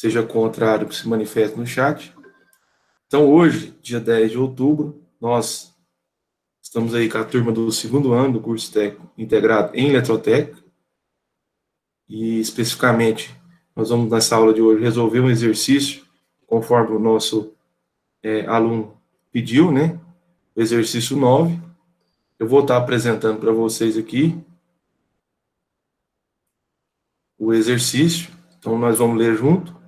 seja contrário, que se manifeste no chat. Então, hoje, dia 10 de outubro, nós estamos aí com a turma do segundo ano do curso técnico integrado em eletrotécnica. E, especificamente, nós vamos, nessa aula de hoje, resolver um exercício, conforme o nosso aluno pediu, né? O exercício 9. Eu vou estar apresentando para vocês aqui o exercício. Então, nós vamos ler junto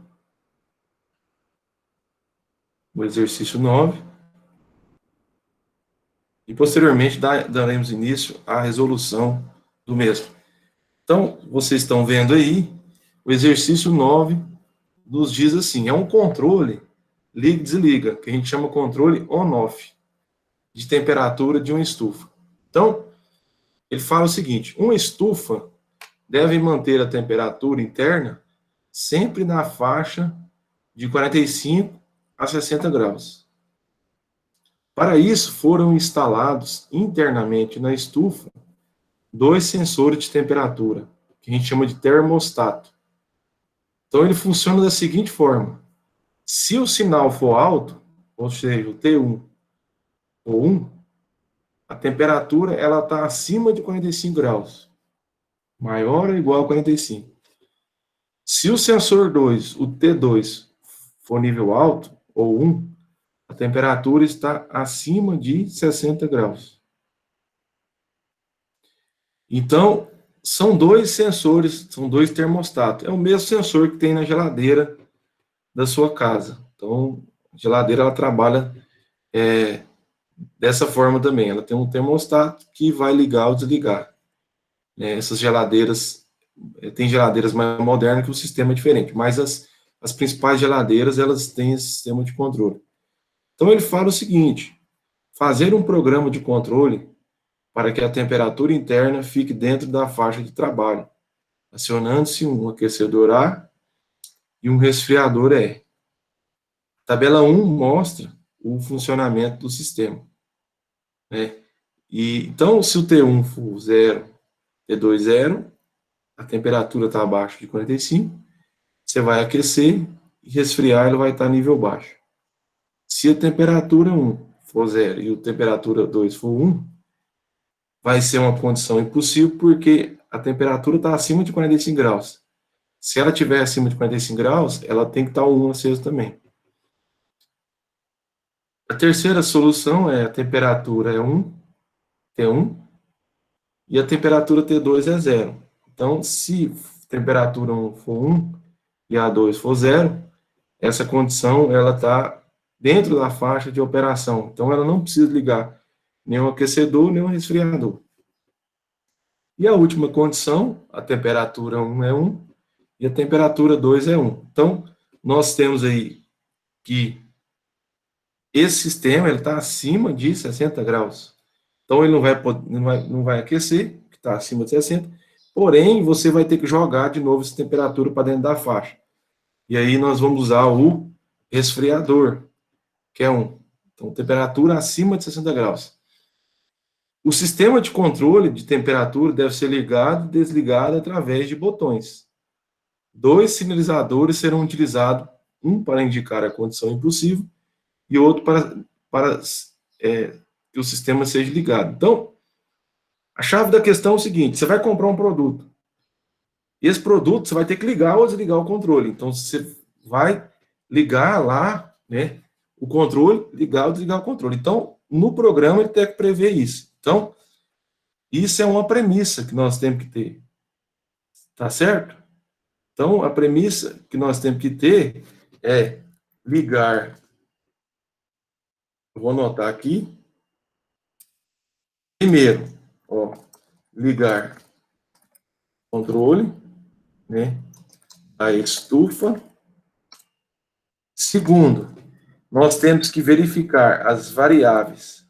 o exercício 9. E, posteriormente, daremos início à resolução do mesmo. Então, vocês estão vendo aí, o exercício 9 nos diz assim, é um controle liga e desliga, que a gente chama controle on-off, de temperatura de uma estufa. Então, ele fala o seguinte, uma estufa deve manter a temperatura interna sempre na faixa de 45 a 60 graus. Para isso, foram instalados internamente na estufa 2 sensores de temperatura, que a gente chama de termostato. Então, ele funciona da seguinte forma. Se o sinal for alto, ou seja, o T1 ou 1, a temperatura está acima de 45 graus. Maior ou igual a 45. Se o sensor 2, o T2, for nível alto, ou 1, a temperatura está acima de 60 graus. Então, são 2 sensores, são 2 termostatos. É o mesmo sensor que tem na geladeira da sua casa. Então, a geladeira, ela trabalha dessa forma também. Ela tem um termostato que vai ligar ou desligar. Essas geladeiras, tem geladeiras mais modernas que o sistema é diferente, mas as principais geladeiras, elas têm esse sistema de controle. Então, ele fala o seguinte, fazer um programa de controle para que a temperatura interna fique dentro da faixa de trabalho, acionando-se um aquecedor A e um resfriador E. Tabela 1 mostra o funcionamento do sistema. Então, se o T1 for 0, T2 0, a temperatura está abaixo de 45, você vai aquecer e resfriar, ele vai estar nível baixo. Se a temperatura 1 for 0 e a temperatura 2 for 1, vai ser uma condição impossível, porque a temperatura está acima de 45 graus. Se ela estiver acima de 45 graus, ela tem que estar o 1 aceso também. A terceira solução é a temperatura é 1, T1, e a temperatura T2 é 0. Então, se a temperatura 1 for 1 e a 2 for 0, essa condição ela está dentro da faixa de operação. Então, ela não precisa ligar nem um aquecedor, nem um resfriador. E a última condição, a temperatura 1 é 1 e a temperatura 2 é 1. Então, nós temos aí que esse sistema está acima de 60 graus. Então, ele não vai aquecer, que está acima de 60, porém, você vai ter que jogar de novo essa temperatura para dentro da faixa. E aí, nós vamos usar o resfriador, que é 1. Então, temperatura acima de 60 graus. O sistema de controle de temperatura deve ser ligado e desligado através de botões. 2 sinalizadores serão utilizados, um para indicar a condição impossível e outro para que o sistema seja ligado. Então, a chave da questão é o seguinte, você vai comprar um produto. Esse produto, você vai ter que ligar ou desligar o controle. Então, você vai ligar lá, né, o controle, ligar ou desligar o controle. Então, no programa, ele tem que prever isso. Então, isso é uma premissa que nós temos que ter. Tá certo? Então, a premissa que nós temos que ter é ligar. Eu vou anotar aqui. Primeiro, ligar controle, né, a estufa. Segundo, nós temos que verificar as variáveis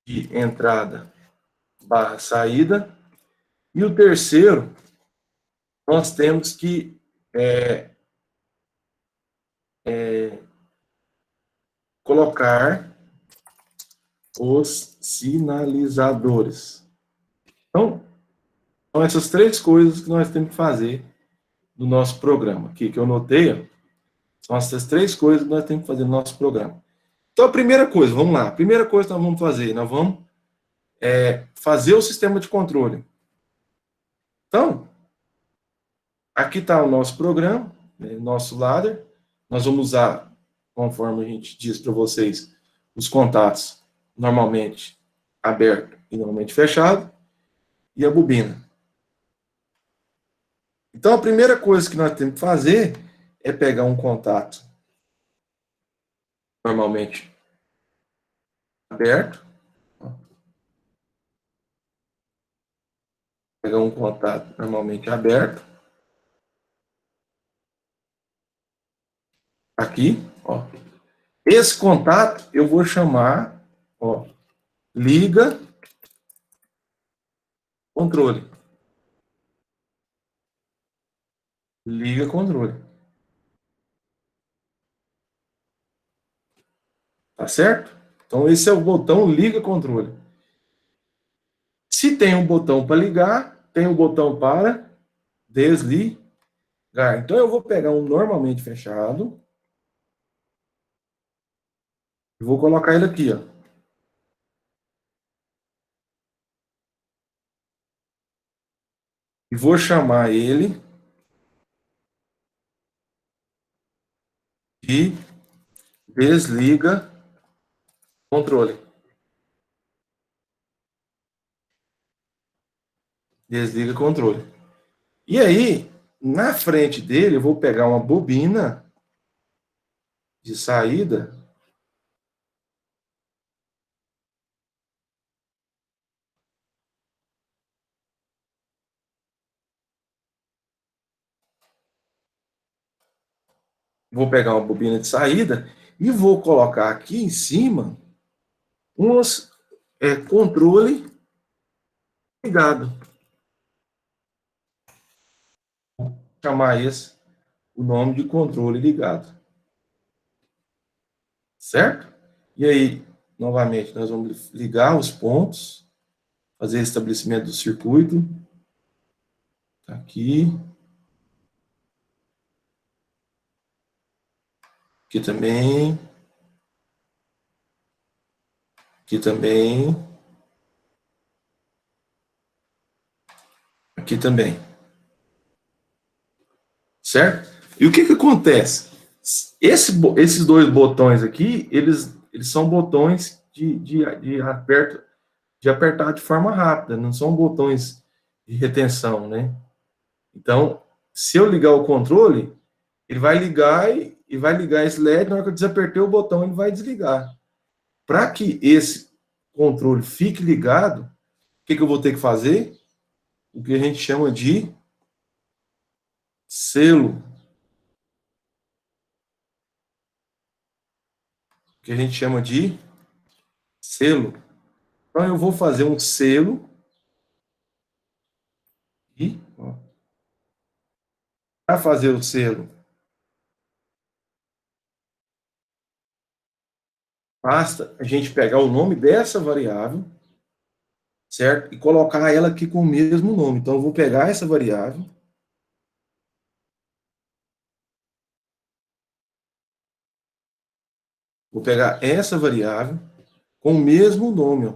de entrada barra saída. E o terceiro, nós temos que colocar os sinalizadores. Então, são essas 3 coisas que nós temos que fazer do nosso programa. Aqui que eu notei, ó, são essas 3 coisas que nós temos que fazer no nosso programa. Então, a primeira coisa, vamos lá. A primeira coisa que nós vamos fazer, nós vamos fazer o sistema de controle. Então, aqui está o nosso programa, né, nosso ladder. Nós vamos usar, conforme a gente diz para vocês, os contatos normalmente aberto e normalmente fechado, e a bobina. Então, a primeira coisa que nós temos que fazer é pegar um contato normalmente aberto, pegar um contato normalmente aberto, aqui, ó. Esse contato eu vou chamar, ó, liga controle. Liga controle. Tá certo? Então, esse é o botão liga controle. Se tem um botão para ligar, tem um botão para desligar. Então, eu vou pegar um normalmente fechado e vou colocar ele aqui, ó. E vou chamar ele de desliga controle. Desliga controle. E aí, na frente dele, eu vou pegar uma bobina de saída. Vou pegar uma bobina de saída e vou colocar aqui em cima uns controle ligado. Vou chamar esse o nome de controle ligado. Certo? E aí, novamente, nós vamos ligar os pontos, fazer estabelecimento do circuito. Aqui. Aqui também. Aqui também. Aqui também. Certo? E o que acontece? Esses 2 botões aqui, eles são botões de apertar de forma rápida, não são botões de retenção, né? Então, se eu ligar o controle, ele vai ligar e vai ligar esse LED, na hora que eu desapertei o botão, ele vai desligar. Para que esse controle fique ligado, o que eu vou ter que fazer? O que a gente chama de selo. O que a gente chama de selo. Então, eu vou fazer um selo e, para fazer o selo, basta a gente pegar o nome dessa variável, certo? E colocar ela aqui com o mesmo nome. Então, eu vou pegar essa variável. Vou pegar essa variável com o mesmo nome,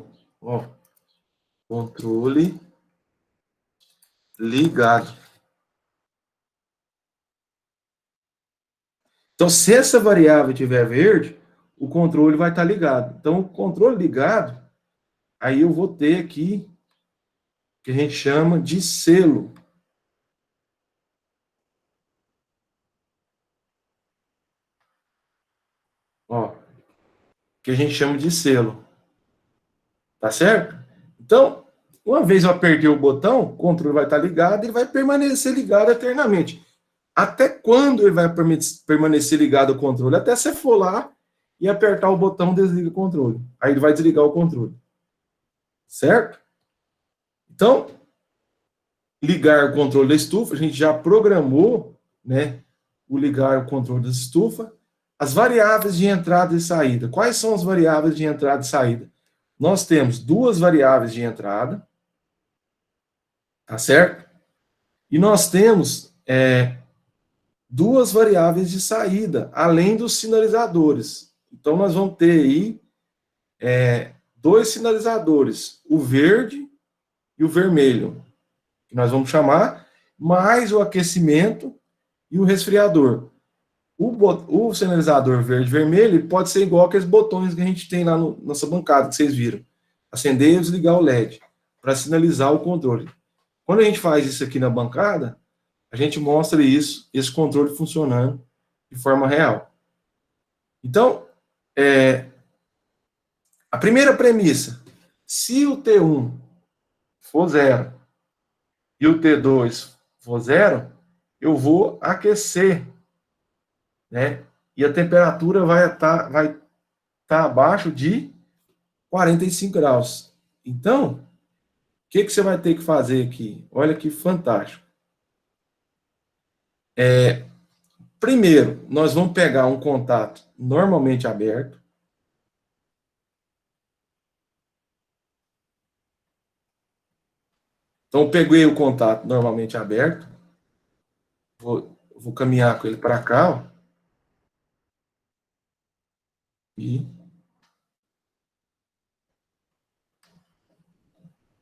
ó. Controle ligado. Então, se essa variável estiver verde, o controle vai estar ligado. Então, o controle ligado, aí eu vou ter aqui, que a gente chama de selo. Ó, que a gente chama de selo. Tá certo? Então, uma vez eu apertei o botão, o controle vai estar ligado e vai permanecer ligado eternamente. Até quando ele vai permanecer ligado ao controle? Até você for lá e apertar o botão desliga o controle. Aí ele vai desligar o controle. Certo? Então, ligar o controle da estufa, a gente já programou, né, o ligar o controle da estufa. As variáveis de entrada e saída. Quais são as variáveis de entrada e saída? Nós temos 2 variáveis de entrada, tá certo? E nós temos duas variáveis de saída, além dos sinalizadores. Então, nós vamos ter aí dois sinalizadores, o verde e o vermelho, que nós vamos chamar, mais o aquecimento e o resfriador. O sinalizador verde e vermelho pode ser igual aqueles botões que a gente tem lá na nossa bancada, que vocês viram. Acender e desligar o LED, para sinalizar o controle. Quando a gente faz isso aqui na bancada, a gente mostra isso, esse controle funcionando de forma real. Então, a primeira premissa, se o T1 for zero e o T2 for zero, eu vou aquecer, né? E a temperatura vai tá abaixo de 45 graus. Então, o que você vai ter que fazer aqui? Olha que fantástico. Primeiro, nós vamos pegar um contato normalmente aberto. Então, eu peguei o contato normalmente aberto. Vou caminhar com ele para cá. Ó, e,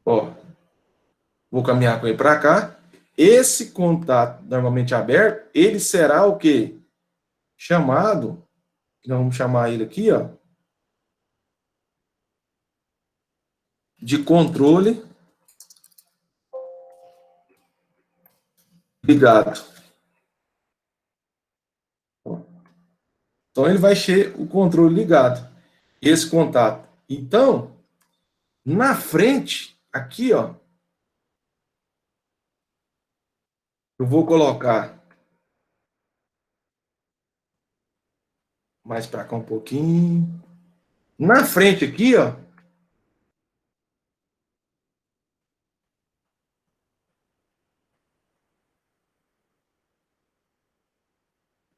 ó, vou caminhar com ele para cá. Esse contato normalmente aberto, ele será o quê? Chamado, nós vamos chamar ele aqui, ó, de controle ligado. Então, ele vai ser o controle ligado, esse contato. Então, na frente, aqui, ó, eu vou colocar mais para cá um pouquinho. Na frente aqui, ó,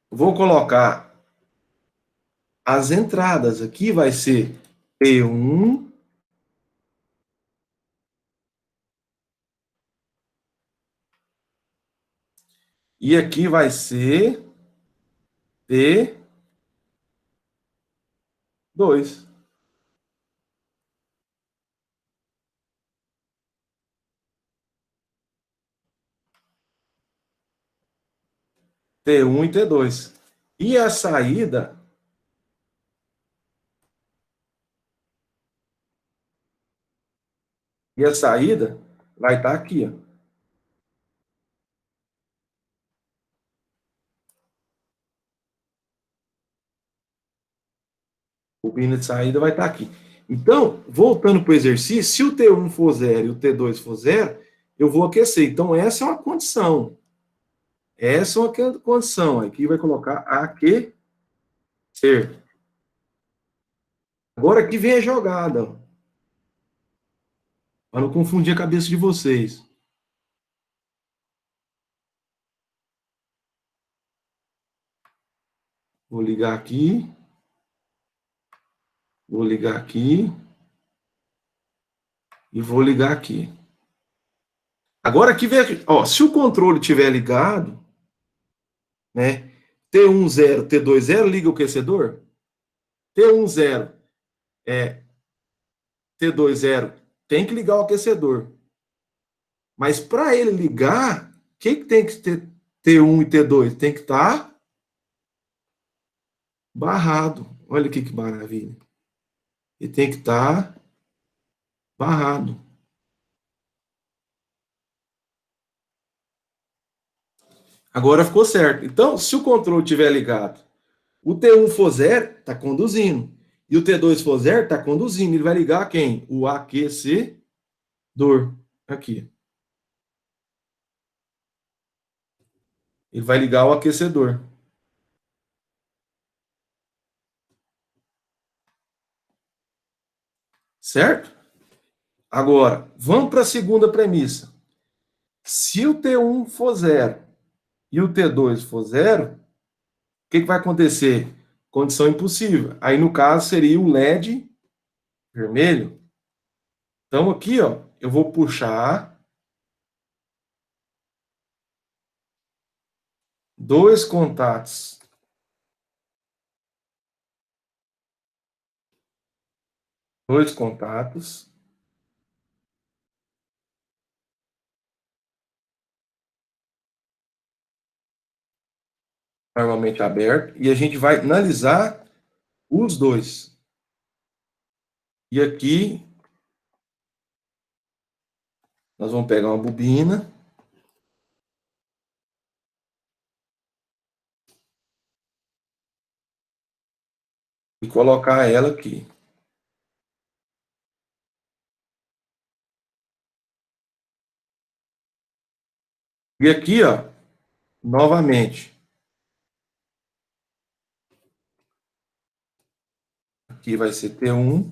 vou colocar as entradas. Aqui vai ser P1 e aqui vai ser P2. T1 e T2. E a saída, vai estar aqui, ó. O pino de saída vai estar aqui. Então, voltando para o exercício, se o T1 for zero e o T2 for zero, eu vou aquecer. Então, essa é uma condição. Essa é uma condição. Aqui vai colocar aquecer. Agora aqui vem a jogada, para não confundir a cabeça de vocês. Vou ligar aqui. Vou ligar aqui. E vou ligar aqui. Agora aqui vem aqui. Ó, se o controle estiver ligado, né? T1 0, T2 0, liga o aquecedor. T1 0, T2 0, tem que ligar o aquecedor. Mas para ele ligar, o que tem que ter T1 e T2? Tem que estar barrado. Olha que maravilha. Ele tem que estar barrado. Agora ficou certo. Então, se o controle estiver ligado, o T1 for zero, está conduzindo. E o T2 for zero, está conduzindo. Ele vai ligar quem? O aquecedor. Aqui. Ele vai ligar o aquecedor. Certo? Agora, vamos para a segunda premissa. Se o T1 for zero e o T2 for zero, o que vai acontecer? Condição impossível. Aí, no caso, seria o LED vermelho. Então, aqui, ó, eu vou puxar dois contatos normalmente aberto, e a gente vai analisar os dois. E aqui nós vamos pegar uma bobina e colocar ela aqui. E aqui, ó, novamente, aqui vai ser T1,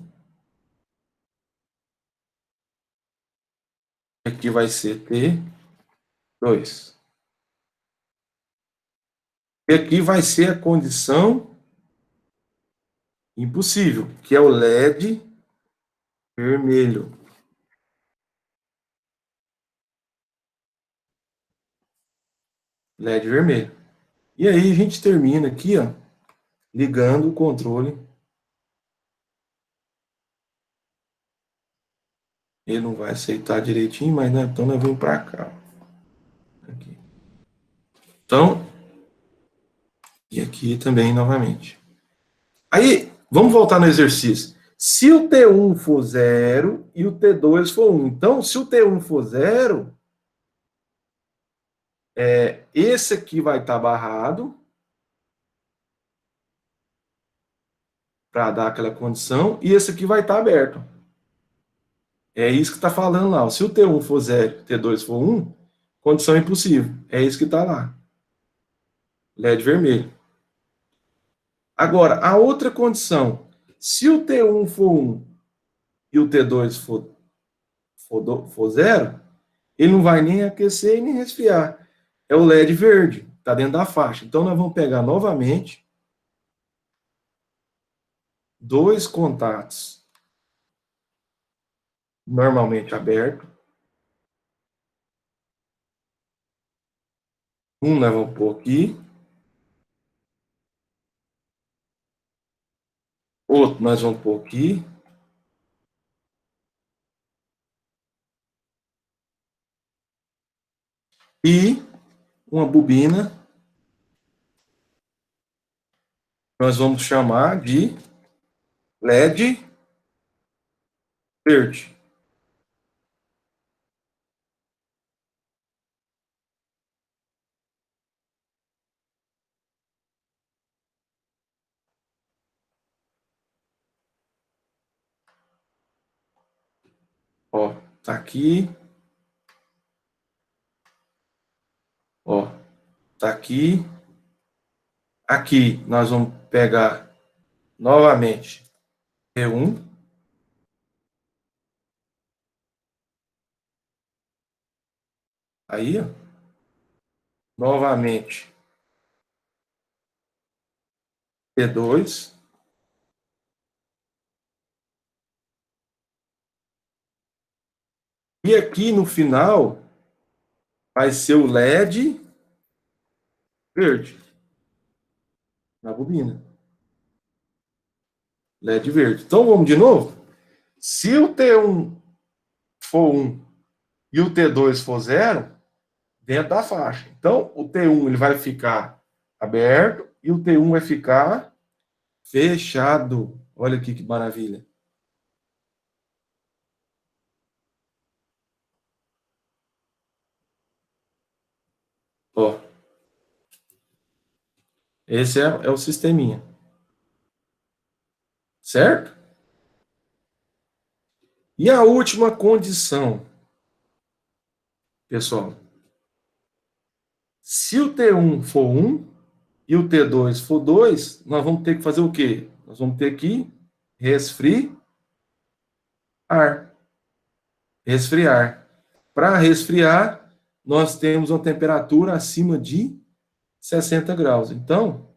aqui vai ser T2. E aqui vai ser a condição impossível, que é o LED vermelho. LED vermelho. E aí a gente termina aqui, ó, ligando o controle. Ele não vai aceitar direitinho, mas né, então nós vamos para cá. Aqui. Então, e aqui também novamente. Aí, vamos voltar no exercício. Se o T1 for 0 e o T2 for 1. Então, se o T1 for 0, esse aqui vai estar barrado para dar aquela condição, e esse aqui vai estar aberto. É isso que está falando lá. Se o T1 for 0 e o T2 for 1, condição impossível. É isso que está lá. LED vermelho. Agora, a outra condição, se o T1 for 1 e o T2 for 0, ele não vai nem aquecer e nem resfriar. É o LED verde, está dentro da faixa. Então, nós vamos pegar novamente dois contatos normalmente abertos. Um nós vamos pôr aqui, outro nós vamos pôr aqui, e uma bobina nós vamos chamar de LED verde. Ó, tá aqui, ó, tá aqui. Aqui nós vamos pegar novamente T1, aí, ó, novamente T2, e aqui no final vai ser o LED verde na bobina. LED verde. Então vamos de novo? Se o T1 for 1 e o T2 for 0, dentro da faixa. Então o T1 ele vai ficar aberto e o T1 vai ficar fechado. Olha aqui que maravilha. Ó, esse é o sisteminha. Certo? E a última condição, pessoal. Se o T1 for 1 e o T2 for 2, nós vamos ter que fazer o quê? Nós vamos ter que resfriar. Resfriar. Para resfriar, nós temos uma temperatura acima de 60 graus. Então,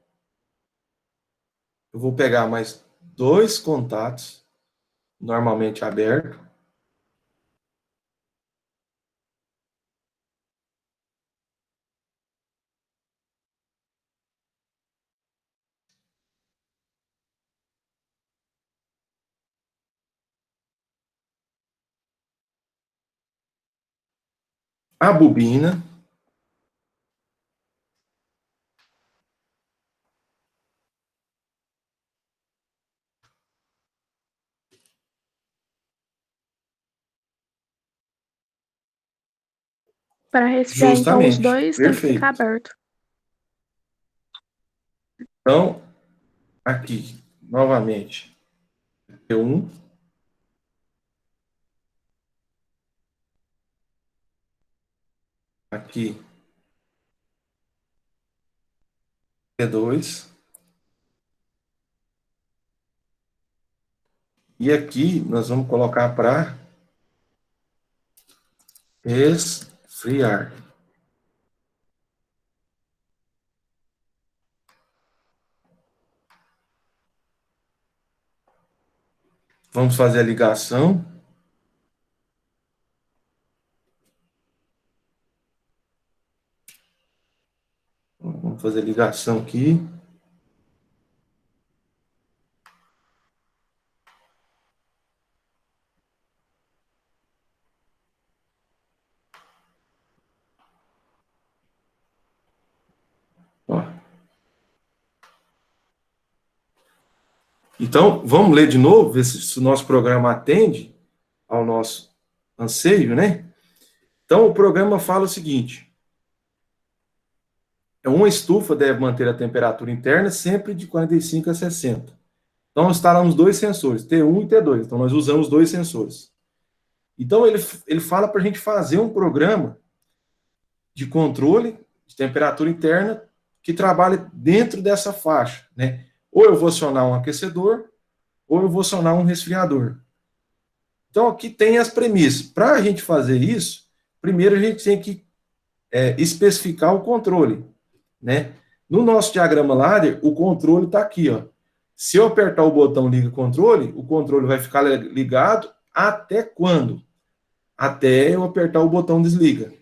eu vou pegar mais dois contatos, normalmente abertos, a bobina, Para resfriar, então, os justamente, dois tem que ficar perfeito. aberto. Então, aqui, novamente, T1, aqui, T2, e aqui nós vamos colocar para esfriar. Vamos fazer a ligação. Vamos fazer a ligação aqui. Ó. Então, vamos ler de novo, ver se o nosso programa atende ao nosso anseio, né? Então, o programa fala o seguinte: uma estufa deve manter a temperatura interna sempre de 45 a 60. Então, nós instalamos dois sensores, T1 e T2. Então, nós usamos dois sensores. Então, ele fala para a gente fazer um programa de controle de temperatura interna que trabalhe dentro dessa faixa, né? Ou eu vou acionar um aquecedor, ou eu vou acionar um resfriador. Então, aqui tem as premissas. Para a gente fazer isso, primeiro a gente tem que especificar o controle, né? No nosso diagrama ladder, o controle está aqui, ó. Se eu apertar o botão liga controle, o controle vai ficar ligado até quando? Até eu apertar o botão desliga.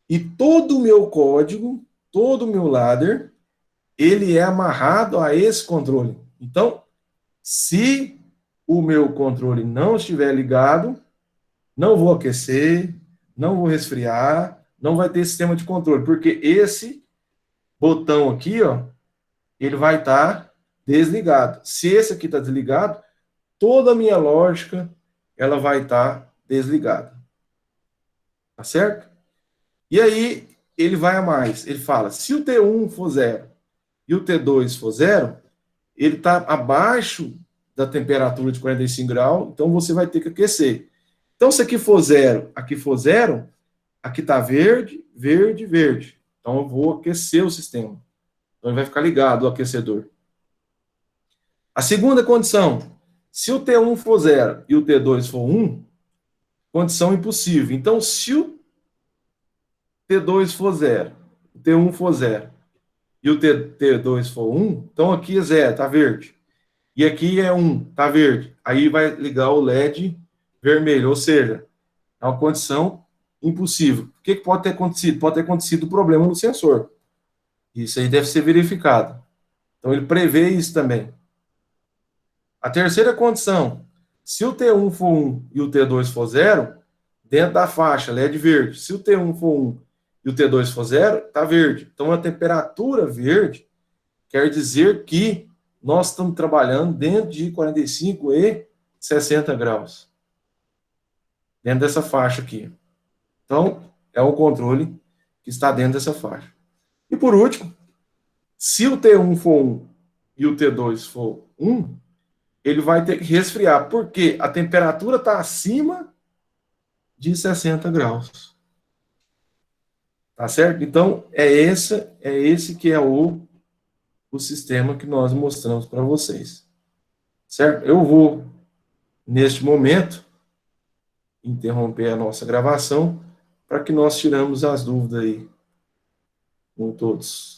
E todo o meu código, todo o meu ladder, ele é amarrado a esse controle. Então, se o meu controle não estiver ligado, não vou aquecer, não vou resfriar, não vai ter sistema de controle, porque esse botão aqui, ó, ele vai estar desligado. Se esse aqui está desligado, toda a minha lógica ela vai estar desligada. Tá certo? E aí ele vai a mais. Ele fala: se o T1 for zero e o T2 for zero, ele está abaixo da temperatura de 45 graus, então você vai ter que aquecer. Então, se aqui for zero, aqui está verde, verde, verde. Então, eu vou aquecer o sistema. Então, ele vai ficar ligado o aquecedor. A segunda condição, se o T1 for zero e o T2 for 1, condição impossível. Então, se o T2 for zero, o T1 for zero e o T2 for 1, então aqui é zero, está verde. E aqui é 1, está verde. Aí vai ligar o LED vermelho, ou seja, é uma condição impossível. O que pode ter acontecido? Pode ter acontecido um problema no sensor. Isso aí deve ser verificado. Então ele prevê isso também. A terceira condição, se o T1 for 1 e o T2 for 0, dentro da faixa LED verde. Se o T1 for 1 e o T2 for 0, está verde. Então a temperatura verde quer dizer que nós estamos trabalhando dentro de 45 e 60 graus. Dentro dessa faixa aqui. Então, é um controle que está dentro dessa faixa. E por último, se o T1 for 1 e o T2 for 1, ele vai ter que resfriar, porque a temperatura está acima de 60 graus. Tá certo? Então, é esse que é o sistema que nós mostramos para vocês. Certo? Eu vou, neste momento, interromper a nossa gravação para que nós tiramos as dúvidas aí com todos.